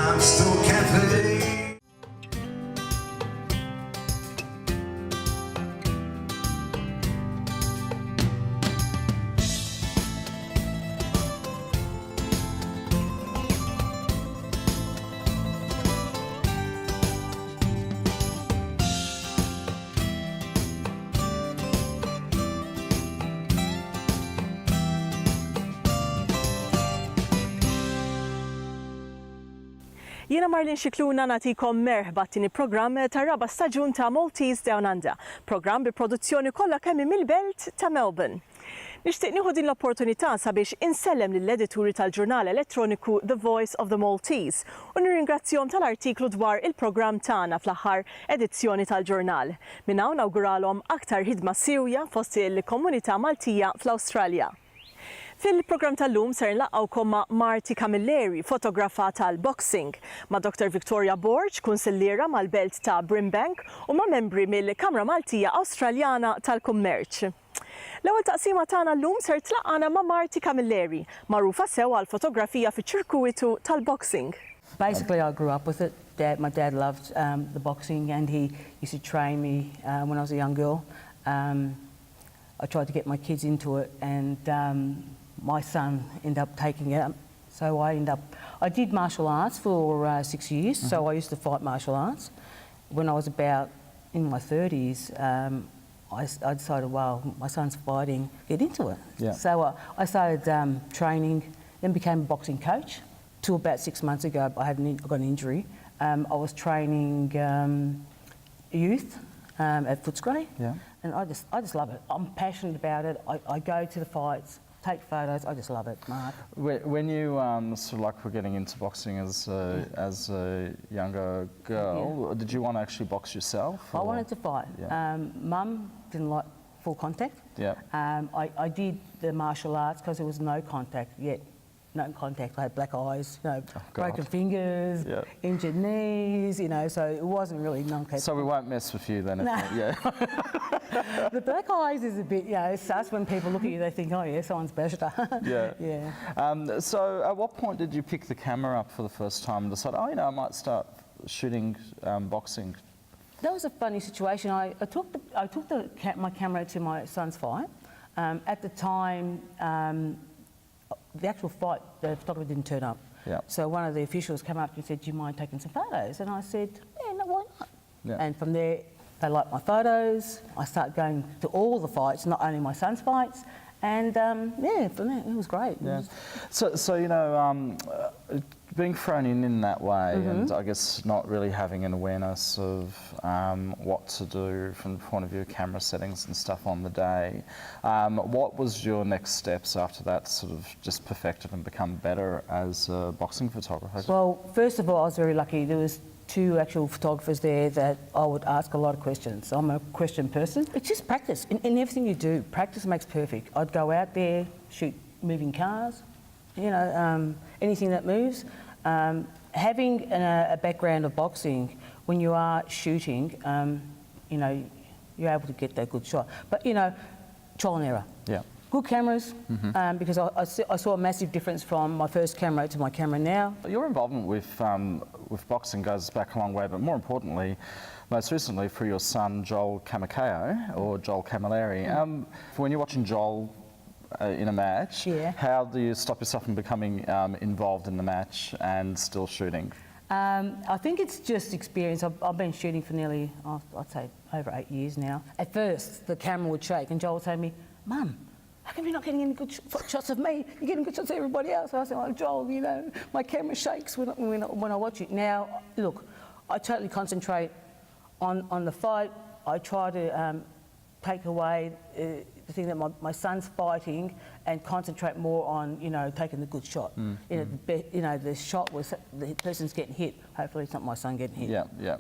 I'm still cafe. Jiena Marlin Xikluna nagħtikom merħba tieni programm tar-raba' staġun ta' Maltese DownUnder, programm bi produzzjoni kollha kemm mill-belt ta' Melbourne. Nixtieq nieħu din l-opportunità sabiex insellem lill-edituri tal-ġurnal elettroniku The Voice of the Maltese u nirringrazzjahom tal-artiklu dwar il-programm tagħna fl-aħħar edizzjoni tal-ġurnal. Minn hawn nawguralhom aktar ħidma sewja fost il-komunità Maltija fl-Awstralja. Fil-programm tal-lum ser nlaqgħukom ma' Marty Camilleri, fotografa tal-boxing, ma' Dr. Victoria Borg, kunsilliera mal-belt ta' Brimbank u ma' membri mill-Kamra Maltija Awstraljana tal-Kummerċ. L-ewwel taqsima tagħna llum ser tlaqgħana ma' Marty Camilleri, magħrufa sew għall-fotografija fiċ-ċirkwitu tal-boxing. Basically, I grew up with it. My dad loved the boxing, and he used to train me when I was a young girl. I tried to get my kids into it, and my son ended up taking it up. So I did martial arts for 6 years, so I used to fight martial arts. When I was about in my 30s, I decided, well, my son's fighting, get into it. Yeah. So I started training, then became a boxing coach. Till about 6 months ago, I got an injury. I was training youth at Footscray, Yeah. and I just love it. I'm passionate about it. I go to the fights, take photos. I just love it, Mark. When you sort of like were getting into boxing as a younger girl, did you want to actually box yourself? I wanted to fight. Yeah. Mum didn't like full contact. Yeah. I did the martial arts because there was no contact yet. No contact. I had black eyes, broken fingers, Yeah. injured knees, so it wasn't really non-contact. So we won't mess with you then. No. Yeah. The black eyes is a bit, it's sus when people look at you, they think, oh yeah, someone's better. Yeah. Yeah. So at what point did you pick the camera up for the first time and decide, I might start shooting boxing? That was a funny situation. I took my camera to my son's fight. At the time, the actual fight, the photographer didn't turn up. Yeah. So one of the officials came up and said, do you mind taking some photos? And I said, yeah, no, why not? Yeah. And from there, they liked my photos. I started going to all the fights, not only my son's fights. And from there, it was great. Yeah. So being thrown in that way, and I guess not really having an awareness of what to do from the point of view of camera settings and stuff on the day, what was your next steps after that sort of just perfected and become better as a boxing photographer? Well, first of all, I was very lucky. There was 2 actual photographers there that I would ask a lot of questions. I'm a question person. It's just practice. In everything you do, practice makes perfect. I'd go out there, shoot moving cars, anything that moves. Having a background of boxing, when you are shooting, you're able to get that good shot. But, trial and error. Yeah. Good cameras, because I saw a massive difference from my first camera to my camera now. Your involvement with boxing goes back a long way, but more importantly, most recently for your son Joel Camilleri. When you're watching Joel in a match, how do you stop yourself from becoming involved in the match and still shooting? I think it's just experience. I've been shooting for nearly, I'd say, over 8 years now. At first, the camera would shake, and Joel would say to me, Mum, how come you're not getting any good shots of me? You're getting good shots of everybody else. I said, oh, Joel, my camera shakes when I watch it. Now, look, I totally concentrate on the fight. I try to take away the thing that my son's fighting and concentrate more on, taking the good shot. The shot was the person's getting hit. Hopefully it's not my son getting hit. Yeah.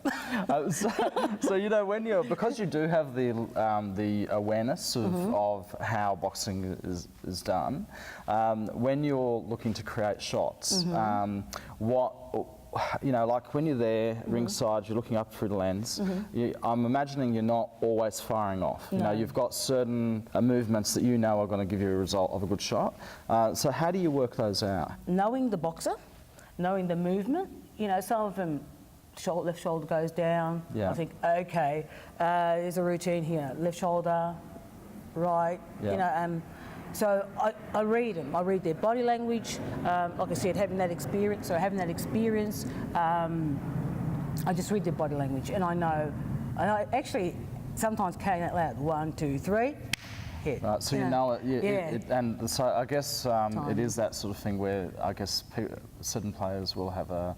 So because you do have the awareness of how boxing is done, when you're looking to create shots, like when you're there ringside, you're looking up through the lens. I'm imagining you're not always firing off. No. You've got certain movements that are going to give you a result of a good shot. So how do you work those out? Knowing the boxer knowing the movement. You know, some of them, left shoulder goes down. Yeah. I think, okay, there's a routine here. Left shoulder, right. Yeah. You know, so I read them. I read their body language. Like I said, having that experience. I just read their body language, and I know. And I actually sometimes carry that loud. 1, 2, 3. Hit. Right, so you know it, and so I guess it is that sort of thing where I guess certain players will have a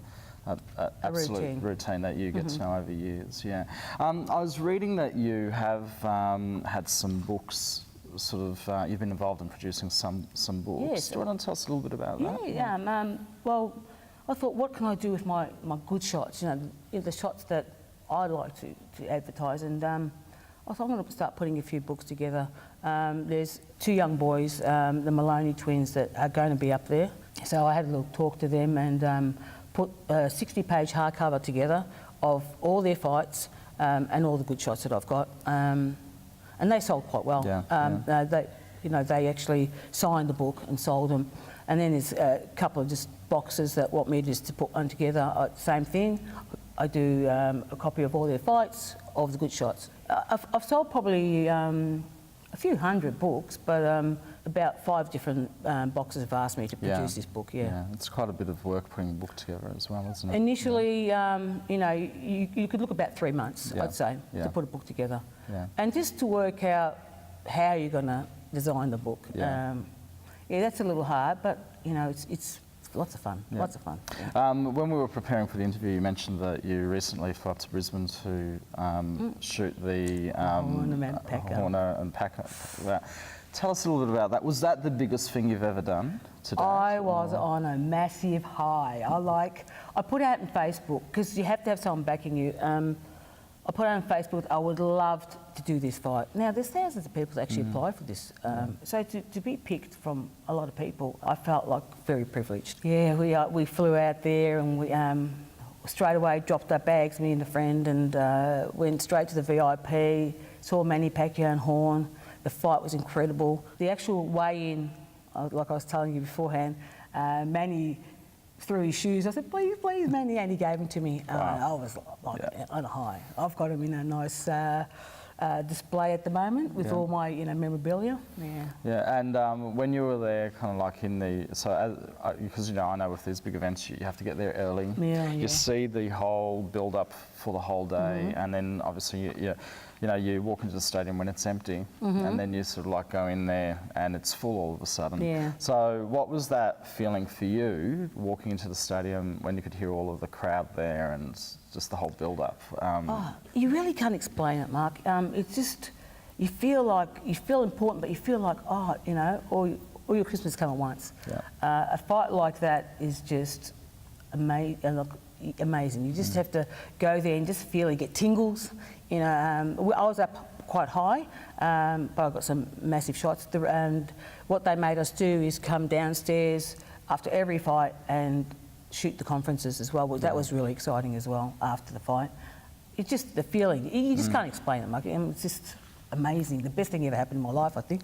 absolute routine that you get to know over years. Yeah, I was reading that you have had some books. Sort of, you've been involved in producing some books. Yes. Do you want to tell us a little bit about that? Yeah. Well, I thought, what can I do with my good shots? You know, the shots that I like to advertise, and I thought I'm going to start putting a few books together. There's 2 young boys, the Maloney twins, that are going to be up there. So I had a little talk to them and put a 60-page hardcover together of all their fights and all the good shots that I've got. And they sold quite well. They actually signed the book and sold them. And then there's a couple of just boxes that want me just to put one together. Same thing. I do a copy of all their fights, of the good shots. I've sold probably a few hundred books, but about 5 different boxes have asked me to produce this book. Yeah, it's quite a bit of work putting a book together as well, isn't it? Initially, you know, you could look about 3 months, I'd say, to put a book together, and just to work out how you're going to design the book. That's a little hard, but you know, it's lots of fun. Lots of fun. Yeah. When we were preparing for the interview, you mentioned that you recently flew up to Brisbane to shoot the Horner and Packer. Tell us a little bit about that. Was that the biggest thing you've ever done to date? I was on a massive high. I put out on Facebook, because you have to have someone backing you. I put out on Facebook, I would love to do this fight. Now, there's thousands of people that actually apply for this. So to be picked from a lot of people, I felt like very privileged. Yeah, we flew out there and we straight away dropped our bags, me and a friend, and went straight to the VIP, saw Manny Pacquiao and Horn. The fight was incredible. The actual weigh-in, like I was telling you beforehand, Manny threw his shoes. I said, please, please, Manny, and he gave them to me. I was like on a high. I've got them in a nice display at the moment with all my, you know, memorabilia. Yeah, and when you were there, kind of like in the, because you know, I know with these big events, you have to get there early. You see the whole build-up for the whole day, and then obviously you walk into the stadium when it's empty, and then you sort of like go in there and it's full all of a sudden. So what was that feeling for you, walking into the stadium when you could hear all of the crowd there and just the whole build-up? You really can't explain it, Mark. It's just, you feel important, but you feel like, you know, all your Christmas come at once. A fight like that is just amazing. You just have to go there and just feel it, get tingles. You know, I was up quite high, but I got some massive shots. And what they made us do is come downstairs after every fight and shoot the conferences as well. That was really exciting as well after the fight. It's just the feeling. You just can't explain it, Mark. It's just amazing. The best thing ever happened in my life, I think.